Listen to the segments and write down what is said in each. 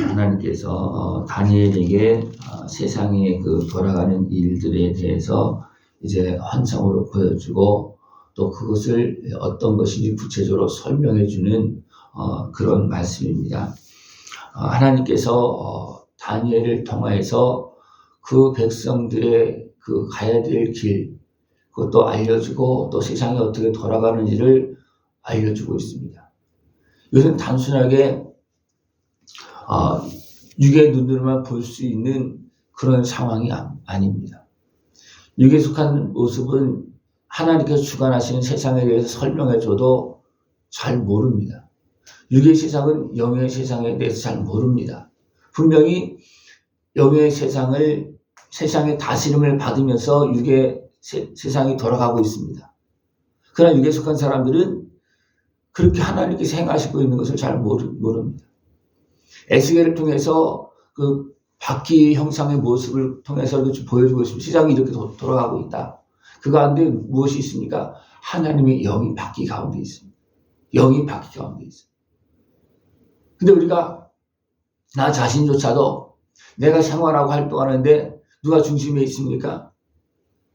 하나님께서 다니엘에게 세상의 그 돌아가는 일들에 대해서 이제 환상으로 보여주고 또 그것을 어떤 것인지 구체적으로 설명해 주는 그런 말씀입니다. 하나님께서 다니엘을 통하여서 그 백성들의 그 가야 될 길, 그것도 알려주고 또 세상이 어떻게 돌아가는지를 알려주고 있습니다. 이것은 단순하게 육의 눈으로만 볼 수 있는 그런 상황이 아닙니다. 육에 속한 모습은 하나님께서 주관하시는 세상에 대해서 설명해줘도 잘 모릅니다. 육의 세상은 영의 세상에 대해서 잘 모릅니다. 분명히 영의 세상의 다스림을 받으면서 육의 세상이 돌아가고 있습니다. 그러나 육에 속한 사람들은 그렇게 하나님께서 행하시고 있는 것을 잘 모릅니다. 에스겔을 통해서 그 바퀴 형상의 모습을 통해서 보여주고 있습니다. 세상이 이렇게 돌아가고 있다. 그 가운데 무엇이 있습니까? 하나님의 영이 바퀴 가운데 있습니다. 영이 바퀴 가운데 있습니다. 근데 우리가 나 자신조차도 내가 생활하고 활동하는데 누가 중심에 있습니까?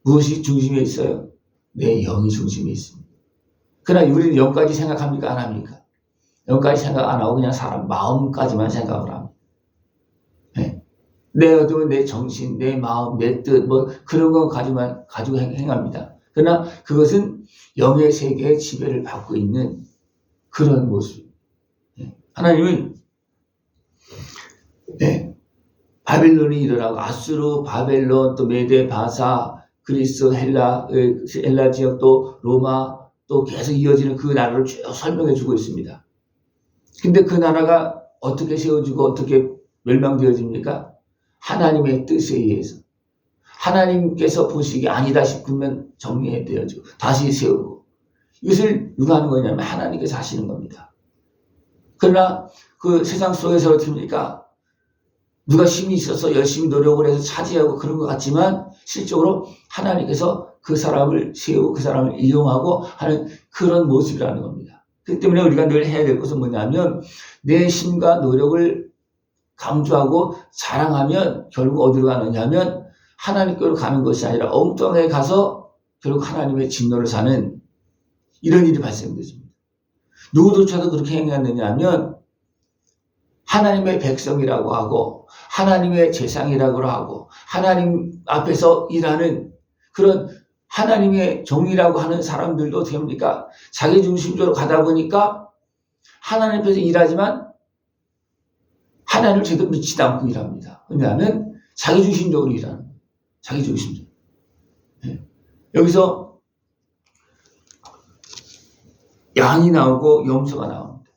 무엇이 중심에 있어요? 내 영이 중심에 있습니다. 그러나 우리는 영까지 생각합니까? 안 합니까? 영까지 생각 안 하고 그냥 사람 마음까지만 생각을 합니다. 네. 내 정신, 내 마음, 내 뜻, 그런 거 가지고 행합니다. 그러나 그것은 영의 세계의 지배를 받고 있는 그런 모습. 네. 하나님은, 바벨론이 일어나고, 아수르, 바벨론, 또 메데, 바사, 그리스, 헬라 지역, 또 로마, 또 계속 이어지는 그 나라를 쭉 설명해 주고 있습니다. 근데 그 나라가 어떻게 세워지고 어떻게 멸망되어집니까? 하나님의 뜻에 의해서. 하나님께서 보시기 아니다 싶으면 정리되어지고 다시 세우고. 이것을 누가 하는 거냐면 하나님께서 하시는 겁니다. 그러나 그 세상 속에서 어떻습니까? 누가 힘이 있어서 열심히 노력을 해서 차지하고 그런 것 같지만 실적으로 하나님께서 그 사람을 세우고 그 사람을 이용하고 하는 그런 모습이라는 겁니다. 그렇기 때문에 우리가 늘 해야 될 것은 뭐냐면 내 힘과 노력을 강조하고 자랑하면 결국 어디로 가느냐면 하나님께로 가는 것이 아니라 엉뚱하게 가서 결국 하나님의 진노를 사는 이런 일이 발생되죠. 누구조차도 그렇게 행했느냐 하면 하나님의 백성이라고 하고 하나님의 제상이라고 하고 하나님 앞에서 일하는 그런 하나님의 종이라고 하는 사람들도 어떻게 합니까? 자기 중심적으로 가다 보니까 하나님 앞에서 일하지만 하나님을 제대로 믿지 않고 일합니다. 왜냐하면 자기 중심적으로 일하는 거예요. 자기 중심적으로. 여기서 양이 나오고 염소가 나옵니다.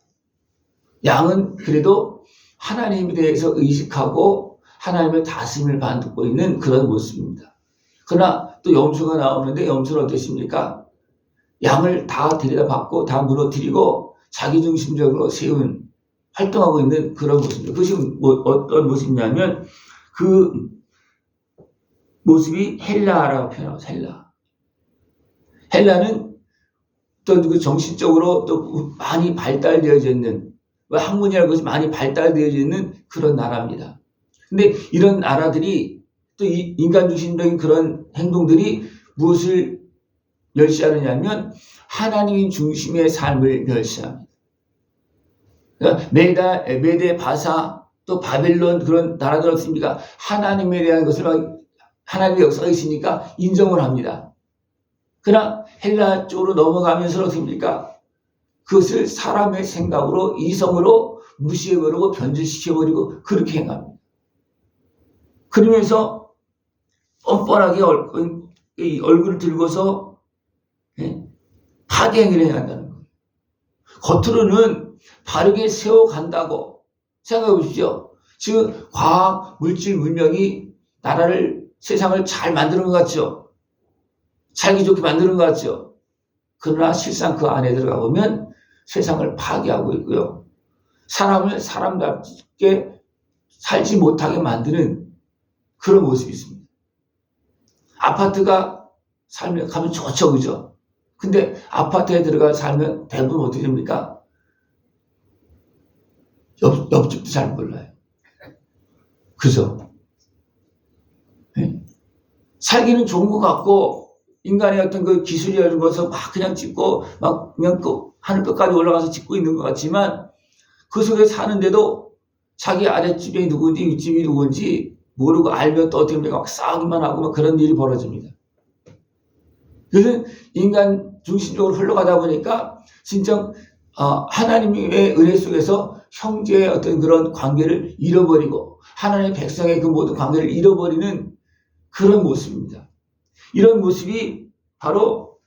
양은 그래도 하나님에 대해서 의식하고 하나님의 다스림을 받고 있는 그런 모습입니다. 그러나 또 염소가 나오는데 염소는 어떻습니까? 양을 다 들여다받고 다 무너뜨리고 자기중심적으로 세운 활동하고 있는 그런 모습입니다. 그것이 어떤 모습이냐면 그 모습이 헬라라고 표현합니다. 헬라는 또 그 정신적으로 또 많이 발달되어져 있는 학문이라는 것이 많이 발달되어져 있는 그런 나라입니다. 근데 이런 나라들이 또 인간 중심적인 그런 행동들이 무엇을 멸시하느냐면 하나님 중심의 삶을 멸시합니다. 그러니까 메데, 바사, 또 바벨론 그런 나라들 없습니까? 하나님에 대한 것을 하나님의 역사가 있으니까 인정을 합니다. 그러나 헬라 쪽으로 넘어가면서 어떻습니까? 그것을 사람의 생각으로 이성으로 무시해버리고 변질시켜버리고 그렇게 행합니다. 그러면서 뻔뻔하게 얼굴을 들고서 파괴 행위를 해야 한다는 거예요. 겉으로는 바르게 세워간다고 생각해 보십시오. 지금 과학, 물질, 문명이 세상을 잘 만드는 것 같죠? 살기 좋게 만드는 것 같죠? 그러나 실상 그 안에 들어가 보면 세상을 파괴하고 있고요. 사람을 사람답게 살지 못하게 만드는 그런 모습이 있습니다. 아파트가 가면 좋죠, 그죠? 근데 아파트에 들어가 살면 대부분 어떻게 됩니까? 옆집도 잘 몰라요. 그죠? 네? 살기는 좋은 것 같고, 인간의 어떤 그 기술이 열려서 막 그냥 찍고, 막 그냥 하늘 끝까지 올라가서 찍고 있는 것 같지만, 그 속에 사는데도 자기 아랫집이 누군지 윗집이 누군지 모르고 알면 또 어떻게 합니까? 막 싸우기만 하고 막 그런 일이 벌어집니다. 그래서 인간 중심적으로 흘러가다 보니까 진짜 하나님의 은혜 속에서 형제의 어떤 그런 관계를 잃어버리고 하나님의 백성의 그 모든 관계를 잃어버리는 그런 모습입니다. 이런 모습이 바로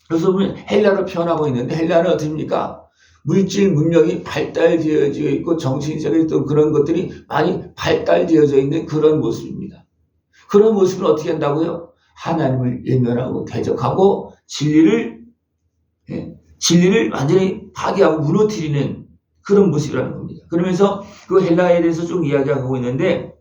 그래서 보면 헬라로 표현하고 있는데 헬라는 어떻습니까? 물질 문명이 발달되어 있고 정신적인 어떤 그런 것들이 많이 발달되어져 있는 그런 모습입니다. 그런 모습을 어떻게 한다고요? 하나님을 외면하고 대적하고 진리를 완전히 파괴하고 무너뜨리는 그런 모습이라는 겁니다. 그러면서 그 헬라에 대해서 좀 이야기하고 있는데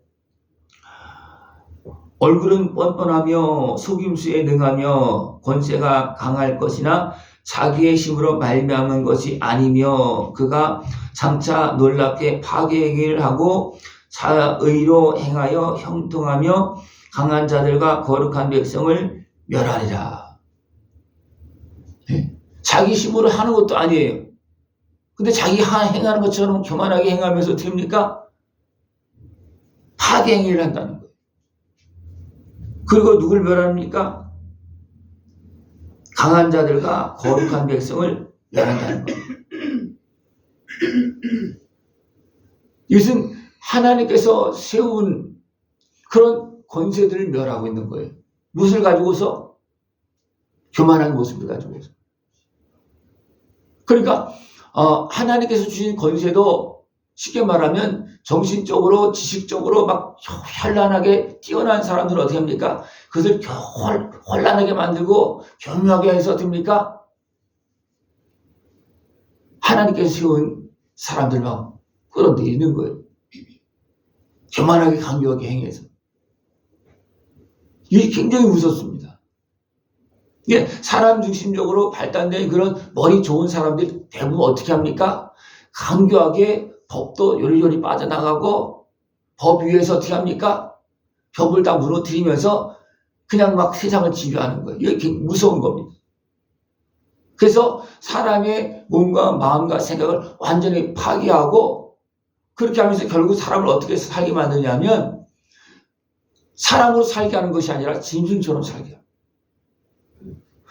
얼굴은 뻔뻔하며 속임수에 능하며 권세가 강할 것이나 자기의 힘으로 말미암은 것이 아니며 그가 장차 놀랍게 파괴 행위를 하고 자의로 행하여 형통하며 강한 자들과 거룩한 백성을 멸하리라. 자기 힘으로 하는 것도 아니에요. 근데 자기 행하는 것처럼 교만하게 행하면서 어떻게 합니까? 파괴 행위를 한다는 거예요. 그리고 누굴 멸합니까? 강한 자들과 거룩한 백성을 멸한다는 거예요. 이것은 하나님께서 세운 그런 권세들을 멸하고 있는 거예요. 무엇을 가지고서? 교만한 모습을 가지고서. 그러니까 하나님께서 주신 권세도 쉽게 말하면 정신적으로 지식적으로 막 현란하게 뛰어난 사람들은 어떻게 합니까? 그것을 혼란하게 만들고 교묘하게 해서 어떻게 합니까? 하나님께서 세운 사람들만 끌어내리는 거예요. 교만하게 강요하게 행해서. 이게 굉장히 무섭습니다. 이게 사람 중심적으로 발달된 그런 머리 좋은 사람들이 대부분 어떻게 합니까? 강교하게 법도 요리요리 빠져나가고 법 위에서 어떻게 합니까? 법을 다 무너뜨리면서 그냥 막 세상을 지배하는 거예요. 이게 무서운 겁니다. 그래서 사람의 몸과 마음과 생각을 완전히 파괴하고 그렇게 하면서 결국 사람을 어떻게 살게 만드냐면 사람으로 살게 하는 것이 아니라 짐승처럼 살게 합니다.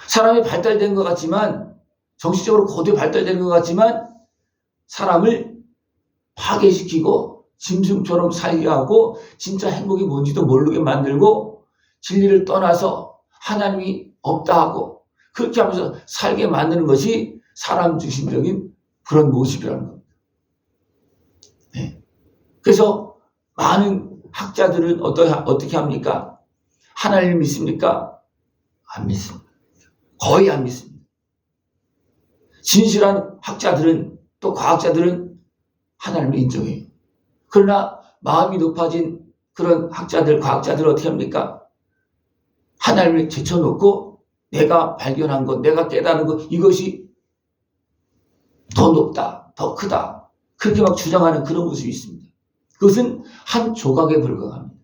사람이 발달된 것 같지만 정신적으로 고도에 발달된 것 같지만 사람을 파괴시키고 짐승처럼 살게 하고 진짜 행복이 뭔지도 모르게 만들고 진리를 떠나서 하나님이 없다 하고 그렇게 하면서 살게 만드는 것이 사람 중심적인 그런 모습이라는 겁니다. 네. 그래서 많은 학자들은 어떻게 합니까? 하나님을 믿습니까? 안 믿습니다. 거의 안 믿습니다. 진실한 학자들은 또 과학자들은 하나님을 인정해요. 그러나 마음이 높아진 그런 학자들, 과학자들은 어떻게 합니까? 하나님을 제쳐놓고 내가 발견한 것, 내가 깨달은 것, 이것이 더 높다, 더 크다. 그렇게 막 주장하는 그런 모습이 있습니다. 그것은 한 조각에 불과합니다.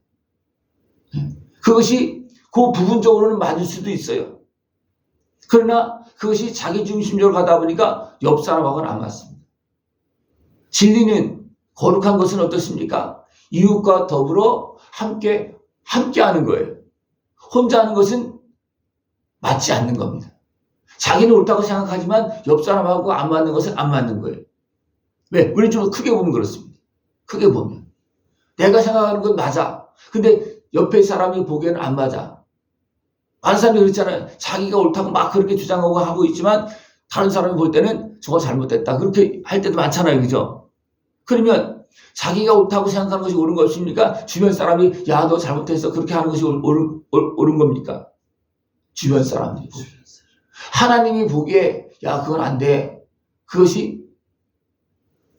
그것이 그 부분적으로는 맞을 수도 있어요. 그러나 그것이 자기 중심적으로 가다 보니까 옆 사람하고는 안 맞습니다. 진리는 거룩한 것은 어떻습니까? 이웃과 더불어 함께 하는 거예요. 혼자 하는 것은 맞지 않는 겁니다. 자기는 옳다고 생각하지만 옆 사람하고 안 맞는 것은 안 맞는 거예요. 왜? 우리 좀 크게 보면 그렇습니다. 크게 보면. 내가 생각하는 건 맞아. 근데 옆에 사람이 보기에는 안 맞아. 많은 사람들이 그렇잖아요. 자기가 옳다고 막 그렇게 주장하고 하고 있지만 다른 사람이 볼 때는 저거 잘못됐다. 그렇게 할 때도 많잖아요. 그죠? 그러면 자기가 옳다고 생각하는 것이 옳은 것입니까? 주변 사람이 야, 너 잘못했어. 그렇게 하는 것이 옳은 겁니까? 주변 사람들이 보기에. 하나님이 보기에 야, 그건 안 돼. 그것이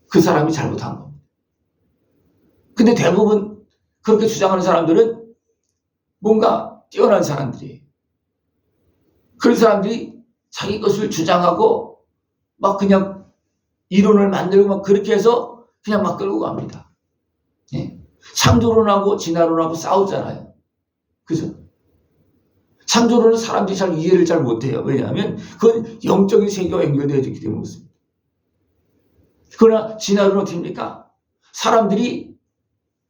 그 사람이 잘못한 겁니다. 근데 대부분 그렇게 주장하는 사람들은 뭔가 뛰어난 사람들이에요. 그런 사람들이 자기 것을 주장하고 막 그냥 이론을 만들고 막 그렇게 해서 그냥 막 끌고 갑니다. 네. 창조론하고 진화론하고 싸우잖아요. 그죠? 창조론은 사람들이 잘 이해를 잘 못해요. 왜냐하면 그건 영적인 세계와 연결되어 있기 때문에 그렇습니다. 그러나 진화론은 어떻게 합니까? 사람들이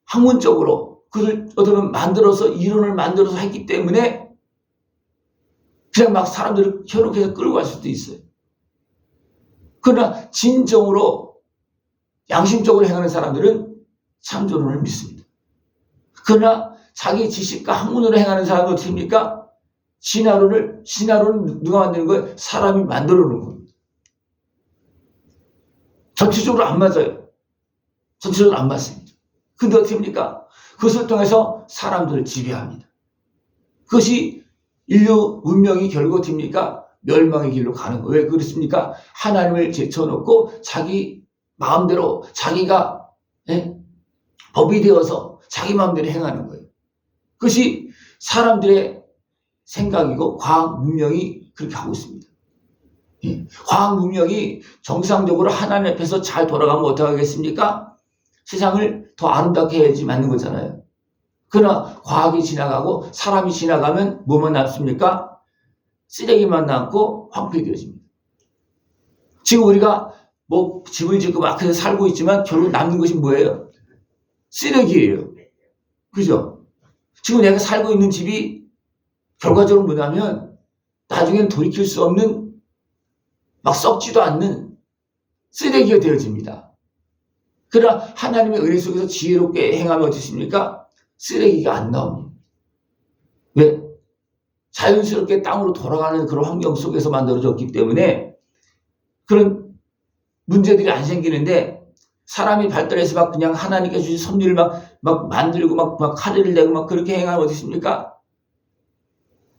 학문적으로 그걸 어떻게 보면 만들어서 이론을 만들어서 했기 때문에 그냥 막 사람들을 현혹해서 끌고 갈 수도 있어요. 그러나 진정으로 양심적으로 행하는 사람들은 창조론을 믿습니다. 그러나 자기 지식과 학문으로 행하는 사람은 어떻게 합니까? 진화론은 누가 만드는 거예요? 사람이 만들어 놓은 겁니다. 전체적으로 안 맞아요. 전체적으로 안 맞습니다. 근데 어떻게 합니까? 그것을 통해서 사람들을 지배합니다. 그것이 인류 문명이 결국 어떻게 합니까? 멸망의 길로 가는 거예요. 왜 그렇습니까? 하나님을 제쳐놓고 자기 마음대로 자기가 법이 되어서 자기 마음대로 행하는 거예요. 그것이 사람들의 생각이고 과학 문명이 그렇게 하고 있습니다. 과학 문명이 정상적으로 하나님 앞에서 잘 돌아가면 어떻게 하겠습니까? 세상을 더 아름답게 해야지 맞는 거잖아요. 그러나 과학이 지나가고 사람이 지나가면 뭐만 남습니까? 쓰레기만 남고 황폐되어집니다. 지금 우리가 뭐 집을 짓고 막 그래서 살고 있지만 결국 남는 것이 뭐예요? 쓰레기예요. 그죠? 지금 내가 살고 있는 집이 결과적으로 뭐냐면 나중엔 돌이킬 수 없는 막 썩지도 않는 쓰레기가 되어집니다. 그러나 하나님의 은혜 속에서 지혜롭게 행하면 어떻습니까? 쓰레기가 안 나옵니다. 왜? 자연스럽게 땅으로 돌아가는 그런 환경 속에서 만들어졌기 때문에 그런 문제들이 안 생기는데 사람이 발달해서 막 그냥 하나님께 주신 섭리를 막 만들고 막 카드를 내고 막 그렇게 행하면 어떻습니까?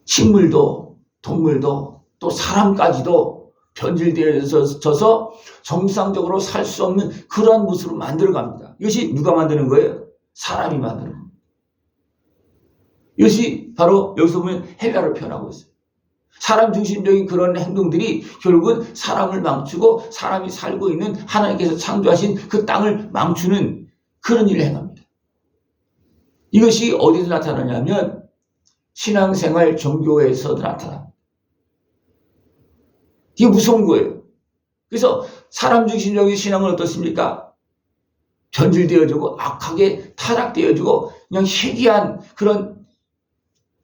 식물도 동물도 또 사람까지도 변질되어져서 정상적으로 살 수 없는 그러한 모습으로 만들어갑니다. 이것이 누가 만드는 거예요? 사람이 만드는 겁니다. 이것이 바로 여기서 보면 헬라로 표현하고 있어요. 사람 중심적인 그런 행동들이 결국은 사람을 망치고 사람이 살고 있는 하나님께서 창조하신 그 땅을 망치는 그런 일을 행합니다. 이것이 어디서 나타나냐면 신앙생활 종교에서도 나타납니다. 이게 무서운 거예요. 그래서 사람 중심적인 신앙은 어떻습니까? 변질되어지고 악하게 타락되어지고 그냥 희귀한 그런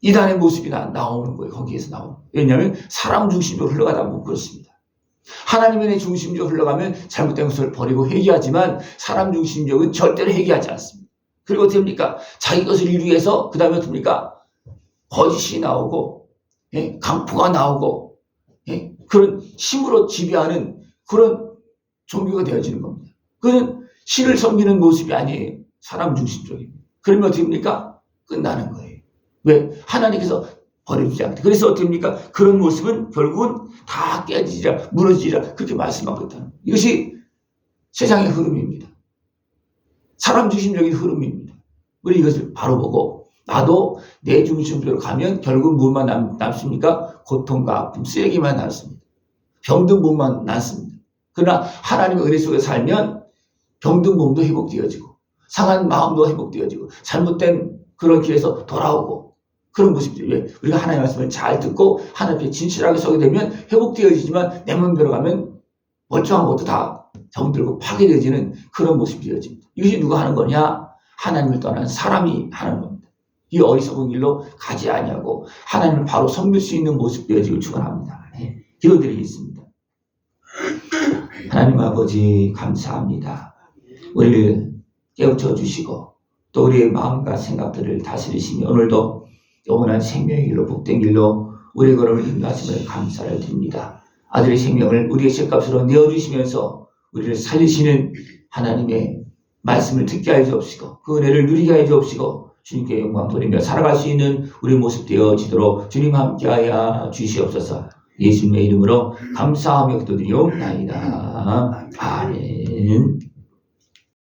이단의 모습이 나오는 거예요. 거기에서 나오는 거예요. 왜냐하면 사람 중심적으로 흘러가다 보면 그렇습니다. 하나님의 중심적으로 흘러가면 잘못된 것을 버리고 회개하지만 사람 중심적은 절대로 회개하지 않습니다. 그리고 어떻게 합니까? 자기 것을 이루기 위해서 그 다음에 어떻게 합니까? 거짓이 나오고 강포가 나오고 그런 힘으로 지배하는 그런 종교가 되어지는 겁니다. 그건 신을 섬기는 모습이 아니에요. 사람 중심적입니다. 그러면 어떻게 합니까? 끝나는 거예요. 왜? 하나님께서 버려주지 않기. 그래서 어떻게 합니까? 그런 모습은 결국은 다 깨지리라, 무너지리라 그렇게 말씀하고 있다는 거예요. 이것이 세상의 흐름입니다. 사람 중심적인 흐름입니다. 우리 이것을 바로 보고 나도 내 중심적으로 가면 결국 무엇만 남습니까? 고통과 아픔, 쓰레기만 남습니다. 병든 몸만 남습니다. 그러나 하나님의 은혜 속에 살면 병든 몸도 회복되어지고 상한 마음도 회복되어지고 잘못된 그런 길에서 돌아오고 그런 모습들이 왜? 우리가 하나님의 말씀을 잘 듣고 하나님 앞에 진실하게 서게 되면 회복되어지지만 내 마음대로 가면 멀쩡한 것도 다 병들고 파괴되어지는 그런 모습이 되어집니다. 이것이 누가 하는 거냐? 하나님을 떠난 사람이 하는 겁니다. 이 어리석은 길로 가지 아니하고 하나님을 바로 섬길 수 있는 모습 되어지길 축원합니다. 기도드리겠습니다. 하나님 아버지 감사합니다. 우리를 깨우쳐 주시고 또 우리의 마음과 생각들을 다스리시며 오늘도 영원한 생명의 길로 복된 길로 우리의 걸음을 인도하심을 감사를 드립니다. 아들의 생명을 우리의 죄값으로 내어주시면서 우리를 살리시는 하나님의 말씀을 듣게 하여 주옵시고 그 은혜를 누리게 하여 주옵시고 주님께 영광 돌리며 살아갈 수 있는 우리 모습 되어지도록 주님 함께하여 주시옵소서. 예수님의 이름으로 감사하며 기도드리옵나이다. 아멘.